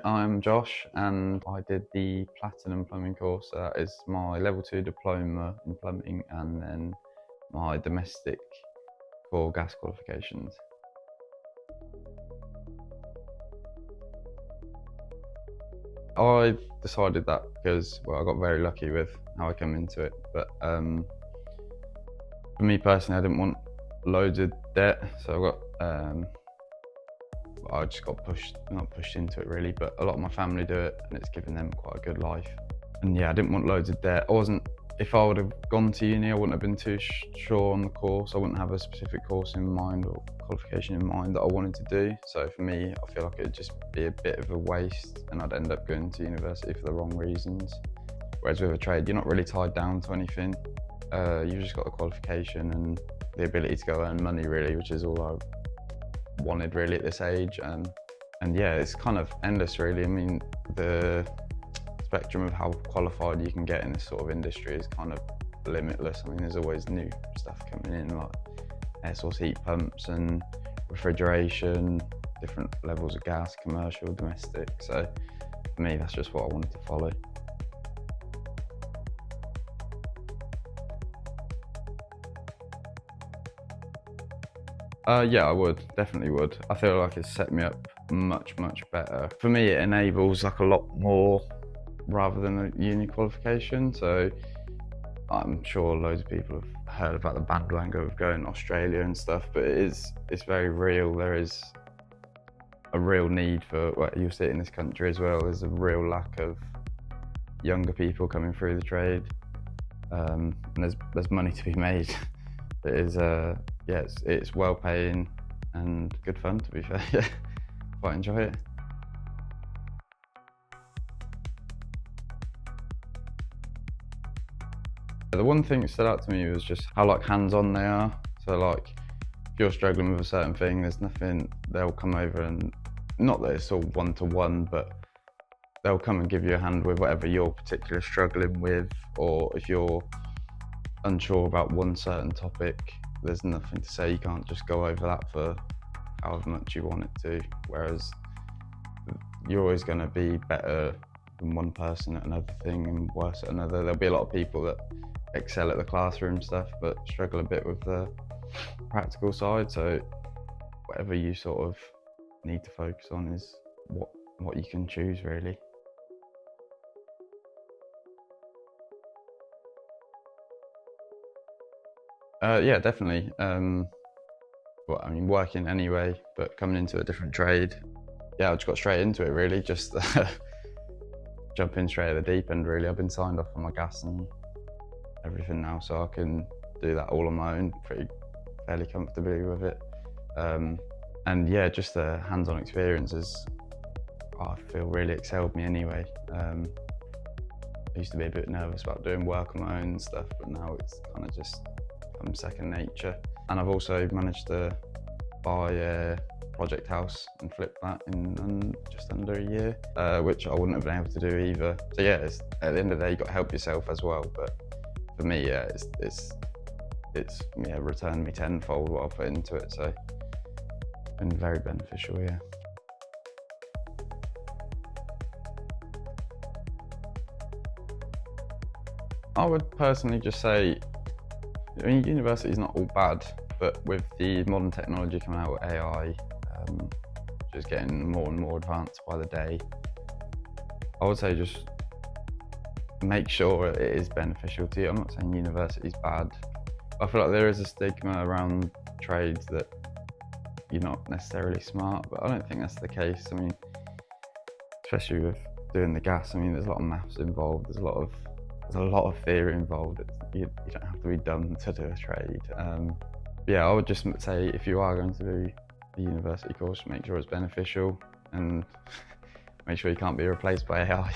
I'm Josh and I did the Platinum Plumbing course. That is my level 2 diploma in plumbing and then my domestic for gas qualifications. I decided that because, well, I got very lucky with how I came into it, but for me personally, I didn't want loads of debt, so I just got not pushed into it really, but a lot of my family do it and it's given them quite a good life. And yeah, I didn't want loads of debt. If I would have gone to uni, I wouldn't have been too sure on the course. I wouldn't have a specific course in mind or qualification in mind that I wanted to do. So for me, I feel like it'd just be a bit of a waste and I'd end up going to university for the wrong reasons. Whereas with a trade, you're not really tied down to anything. You've just got the qualification and the ability to go earn money really, which is all I wanted really at this age. And yeah, it's kind of endless really. I mean, the spectrum of how qualified you can get in this sort of industry is kind of limitless. I mean, there's always new stuff coming in, like air source heat pumps and refrigeration, different levels of gas, commercial, domestic. So for me, that's just what I wanted to follow. Yeah, I would, definitely would. I feel like it's set me up much better. For me, it enables like a lot more rather than a uni qualification. So I'm sure loads of people have heard about the bandwagon of going to Australia and stuff, but it's very real. There is a real need for, well, you'll see it in this country as well, there's a real lack of younger people coming through the trade. And there's money to be made. It is, yeah, it's well paying and good fun, to be fair. Yeah, quite enjoy it. The one thing that stood out to me was just how like hands-on they are. So like if you're struggling with a certain thing, there's nothing, they'll come over and, not that it's all one-to-one, but they'll come and give you a hand with whatever you're particularly struggling with, or if you're unsure about one certain topic, there's nothing to say you can't just go over that for however much you want it to. Whereas you're always going to be better than one person at another thing and worse at another. There'll be a lot of people that excel at the classroom stuff but struggle a bit with the practical side. So whatever you sort of need to focus on is what you can choose really. Yeah, definitely. Well, I mean, working anyway, but coming into a different trade, yeah, I just got straight into it really, just jumping straight at the deep end really. I've been signed off on my gas and everything now, so I can do that all on my own, fairly comfortably with it. And yeah, just the hands-on experiences, I feel really excelled me anyway. I used to be a bit nervous about doing work on my own and stuff, but now it's kind of just become second nature. And I've also managed to buy a project house and flip that in just under a year, which I wouldn't have been able to do either. So yeah, at the end of the day, you've got to help yourself as well. But for me, yeah, it's yeah, returned me tenfold what I put into it. So it's been very beneficial, yeah. I would personally just say, I mean, university is not all bad, but with the modern technology coming out with AI, just getting more and more advanced by the day, I would say just make sure it is beneficial to you. I'm not saying university is bad. I feel like there is a stigma around trades that you're not necessarily smart, but I don't think that's the case. I mean, especially with doing the gas, I mean, there's a lot of maths involved, there's a lot of theory involved. You don't have to be dumb to do a trade. Yeah, I would just say if you are going to do a university course, make sure it's beneficial and make sure you can't be replaced by AI.